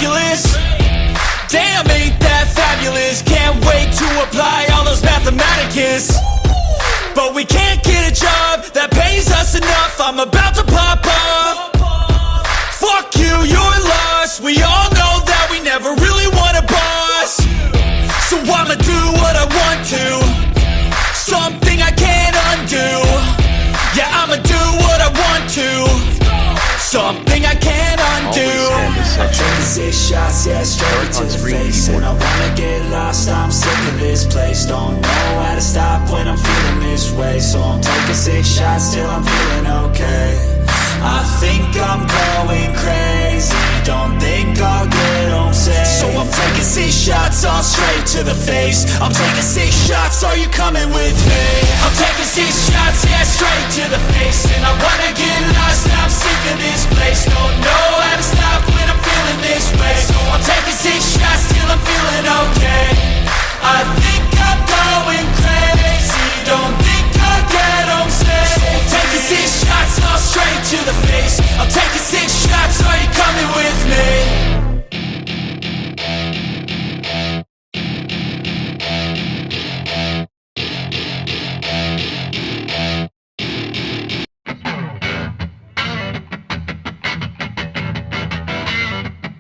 calculus? Damn, ain't that fabulous? Can't wait to apply all those mathematicus. But we can't get a job that pays us enough. I'm about to pop off. Fuck you, you're lost. We all know that we never really want a boss. So I'ma do what I want to, something I can't undo. Yeah, I'ma do what I want to, something I can't undo. I'm taking 6 shots, yeah, straight to the face. And I wanna get lost, I'm sick of this place. Don't know how to stop when I'm feeling this way. So I'm taking 6 shots till I'm feeling okay. I think I'm going crazy, don't think I'll get home safe. So I'm taking 6 shots, all straight to the face. I'm taking 6 shots, are you coming with me? I'm taking 6 shots, yeah, straight to the face.